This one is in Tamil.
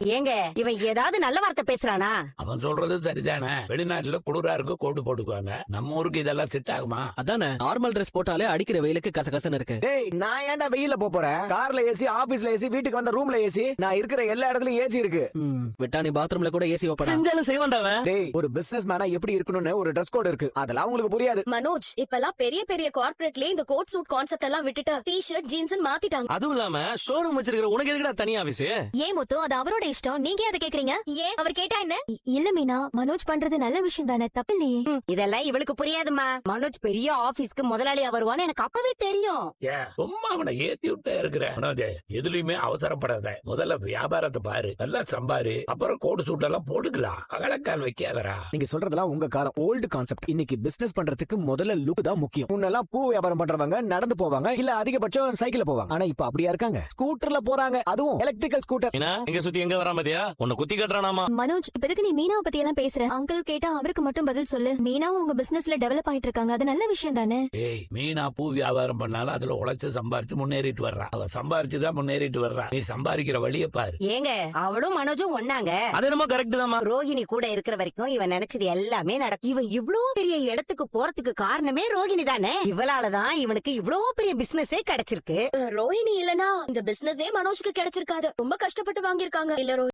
ஏங்க இவன் ஏதாவது நல்ல வார்த்தை பேசுறானா? அவன் சொல்றது சரிதானே. வெளிநாட்டுல குளிரா இருக்கு கோட்டு போட்டுக்குவாங்க. நம்ம ஊருக்கு இதெல்லாம் செட் ஆகுமா? அதானே நார்மல் ட்ரெஸ் போட்டாலே அடிக்கிற வெயிலுக்கு கசகசன்னு இருக்கு. டேய் நான் ஏன்டா வெயில போறேன்? கார்ல ஏசி, ஆபீஸ்ல ஏசி, வீட்டுக்கு வந்த ரூம்ல ஏசி, நான் இருக்கிற எல்லா இடத்துலயும் ஏசி இருக்கு. விட்டானி பாத்ரூம்ல கூட ஏசி வைப்படா. செஞ்சாலும் செய்வான்டாவன். டேய் ஒரு பிசினஸ் மேனா எப்படி இருக்கணும்னு ஒரு ட்ரெஸ் கோட் இருக்கு. அதெல்லாம் உங்களுக்கு புரியாது. மனோஜ், இப்பெல்லாம் பெரிய பெரிய கார்ப்பரேட்ல இந்த கோட் சூட் கான்செப்ட் எல்லாம் விட்டுட்டு டி-ஷர்ட் ஜீன்ஸ் மாத்திட்டாங்க. அதுவும் இல்லாம ஷோரூம் வச்சிருக்கிற உனக்கு எதுக்குடா தனி ஆபீஸ்? ஏன் முத்து, அது அவரோட இஷ்டம். நீங்க எதை கேக்குறீங்க? ஏன் அவர் கேட்டா என்ன? இல்ல மீனா, மனோஜ் பண்றது நல்ல விஷயம் தானே, தப்பு இல்லையே. இதெல்லாம் இவளுக்கு புரியாதுமா. மனோஜ் பெரிய ஆபீஸ்க்கு முதலாளியா வருவான்னு எனக்கு அப்பவே தெரியும். ஏன் சும்மா அவனை ஏத்தி விட்டே இருக்கிற? எதுலயுமே அவசரப்படாத. முதல்ல வியாபாரத்தை பாரு, நல்லா சம்பாரு, அப்புறம் கோடு சூட்டெல்லாம் போட்டுக்கலாம். அகலக்கால் வைக்காதரா. நீங்க சொல்றதெல்லாம் உங்க காலம் ஓல்டு கான்செப்ட். இன்னைக்கு பிசினஸ் பண்றதுக்கு முதல்ல லுக் தான் முக்கியம். முன்னெல்லாம் பூ வியாபாரம் பண்றவங்க நடந்து போவாங்க, இல்ல அதிகபட்சம் சைக்கிள்ல போவாங்க. ஆனா இப்ப அப்படியா இருக்காங்க? ஸ்கூட்டர்ல போறாங்க, அதுவும் எலக்ட்ரிக்கல் ஸ்கூட்டர். எங்க சுத்தி எங்க வரா பாத்தியா? உன்னை குத்தி கட்டுறானாமா? மனோஜ், இப்ப எதுக்கு நீ மீனாவை பத்தி எல்லாம் பேசுற? அங்கிள் கேட்டா அவருக்கு மட்டும் பதில் சொல்லு. மீனாவும் உங்க பிசினஸ்ல டெவலப் ஆயிட்டு இருக்காங்க, அது நல்ல விஷயம் தானே. ஏய், மீனா பூ வியாபாரம் பண்ணாலும் அதுல உழைச்சு சம்பாரிச்சு முன்னேறிட்டு வர்றா. அவ சம்பாரிச்சுதான் முன்னேறிட்டு வர்றா. நீ சம்பாதிக்கிற வழிய பாரு. ஏங்க அவளும் மனோஜும் ஒண்ணாங்க. அது என்னமோ கரெக்ட் தான்மா. ரோகிணி கூட இருக்கிற வரைக்கும் இவன் நினைச்சது எல்லாமே நடக்கும். இவன் இவ்வளவு பெரிய இடத்துக்கு போறதுக்கு காரணமே ரோகிணி தானே. இவளாலதான் இவனுக்கு இவ்வளவு பெரிய பிசினஸே கிடைச்சிருக்கு. ரோஹிணி இல்லனா இந்த பிசினஸே மனோஜ்க்கு கிடைச்சிருக்காது. ரொம்ப கஷ்டப்பட்டு வாங்கியிருக்காங்க.